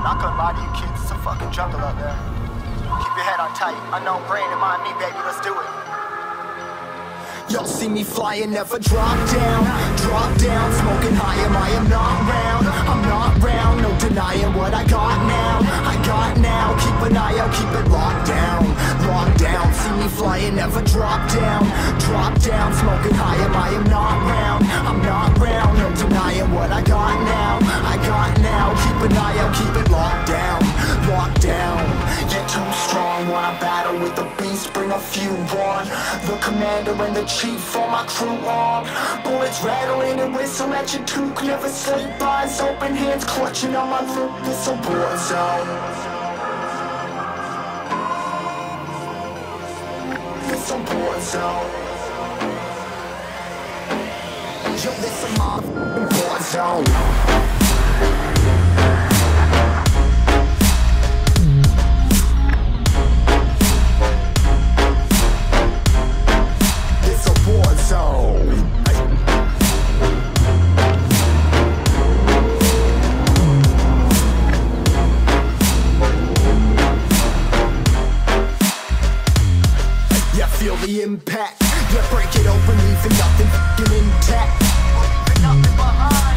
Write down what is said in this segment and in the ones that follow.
I'm not gonna lie to you kids, it's a fucking jungle out there. Keep your head on tight, unknown brain and mind me, baby, let's do it. Y'all see me flying, never drop down, smoking high, I am not round, I'm not round, no denying what I got now, keep an eye out, keep it locked down, see me flying, never drop down, smoking high, I am not round, I'm not round, no denying what I got now, keep an eye out, keep it locked down, you're too strong, wanna battle with the beast, bring a few on, the commander and the chief for my crew on, bullets rattling and whistle at your toque, never sleep, eyes open, hands clutching on my loop, it's a war zone. It's a war zone. Yo, this a motherfucking war zone. Feel the impact, yeah, break it open, leaving nothing f***ing intact.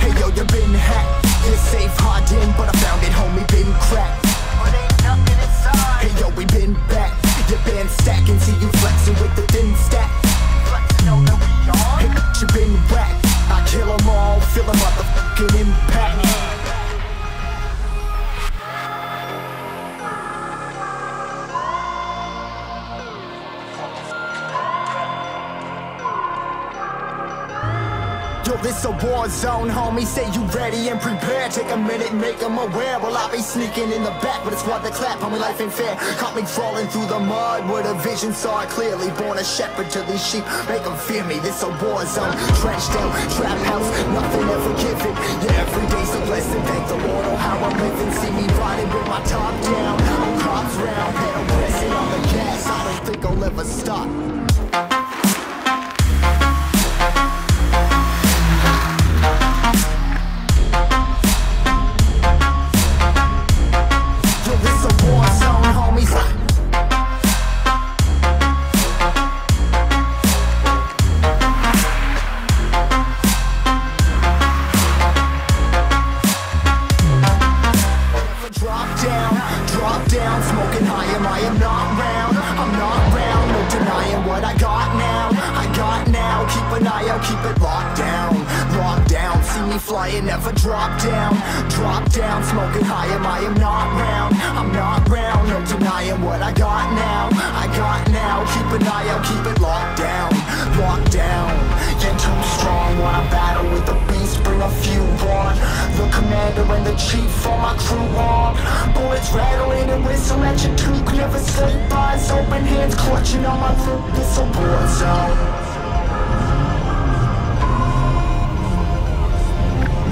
Hey yo, you been hacked, you're safe, hard in, but I found it, homie, been cracked. Hey yo, we been back, your band stacking, see you flexing with the thin stack. Hey, you been whacked, I kill them all, feel the motherfucking impact. Yo, this a war zone, homie, say you ready and prepared. Take a minute, make them aware. Well, I'll be sneaking in the back, but it's what the clap, homie, life ain't fair. Caught me crawling through the mud with a vision, saw it clearly. Born a shepherd to these sheep, make them fear me. This a war zone, trenched out, trap house, nothing ever given. Yeah, every day's a blessing, thank the Lord on how I'm living. See me riding with my top down, I'm cops round, pedal pressing on the gas. I don't think I'll ever stop. Drop down, smoking high, I am not round, I'm not round, no denying what I got now, keep an eye out, keep it locked down, see me flying, never drop down, smoking high, I am not round, I'm not round, no denying what I got now, keep an eye out, keep it locked down, you're too strong, wanna battle with the beast, bring a few on, the commander and the chief for my crew on, bullets rattling and whistle at your toque, never sleep, eyes open, hands clutching on my loop, it's a war zone.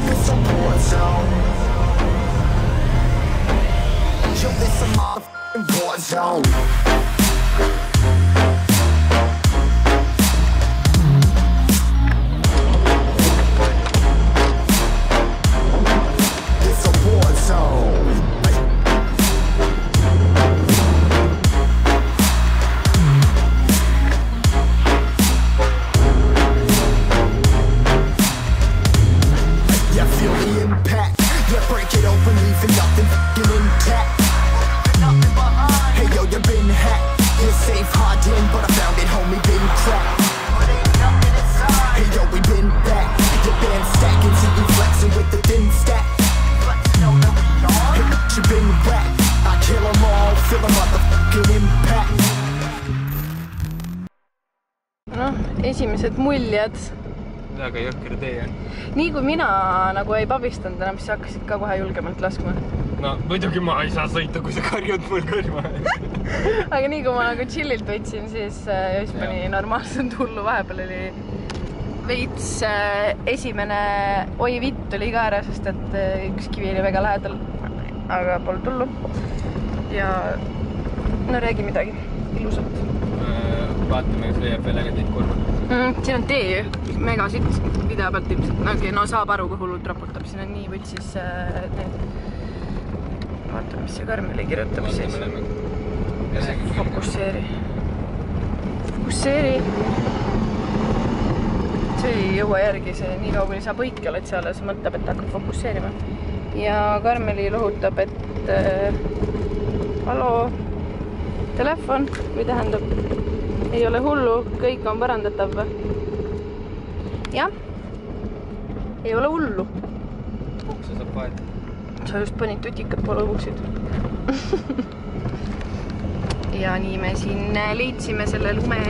It's a war zone. Yo, this a motherfucking war zone. Noh, esimesed muljad. Väga jõhker tee on. Nii kui mina nagu ei pabistanud enam, siis hakkasid ka kohe julgemalt laskma. No, muidugi ma ei saa sõita, kui sa karjud mul kõrva. Aga nii kui ma nagu chillilt võtsin, siis just pani normaalselt hullu. Vahepeal oli veits esimene oi vitt oli ka ära, sest et üks kivi oli väga lähedal. Aga pole tullu. Ja no räägi midagi ilusat. Vaatame, kas leiab veel ägedaid kurva. Siin on tee mega sitt video pealt ilmselt. No saab aru, kui hullult raputab. Siin on nii võtsis need Vaata, mis see Karmeli kirjutab siis. Fokusseeri. Fokusseeri. See ei jõua järgi, see nii kaua, kuni sa põiki oled seal, siis mõtleb, et hakkab fokusseerima. Ja Karmeli lohutab, et hallo, telefon, või tähendab, ei ole hullu, kõik on parandatav. Jah, ei ole hullu. Ukse saab vahet. Sa just panid tutikad poole uksid. Ja nii me siin leidsime selle lume.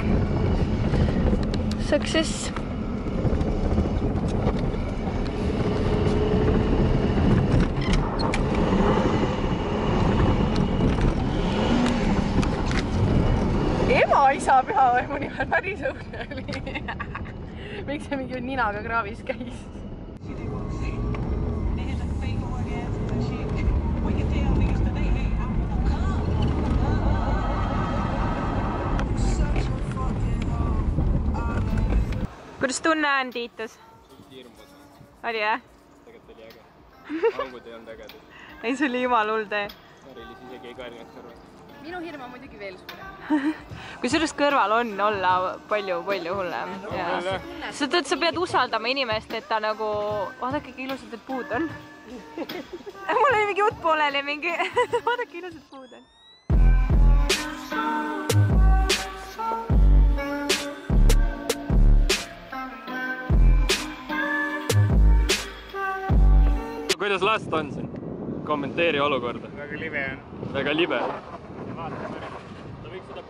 Success. Isa pühavaimu nimel päris õudne oli. Miks see mingi ninaga kraavis käis? Kuidas tunne on, Tiitus? Hirmus on. Oli, jah? Tegelikult oli äge. Augud ei olnud ägedad. Ei, see oli jumal hull tee. Marilis isegi ei karjanud kõrval. Minu hirm on muidugi veel suurem. Kui sellest kõrval on olla palju hullem. Sa pead usaldama inimest, et ta nagu... Vaadake, kui ilusad need puud on. Mul oli mingi jutt pooleli mingi... Vaadake, ilusad puud on. Kuidas last on siin? Kommenteeri olukorda. Väga libe on. Väga libe. Ta võiks seda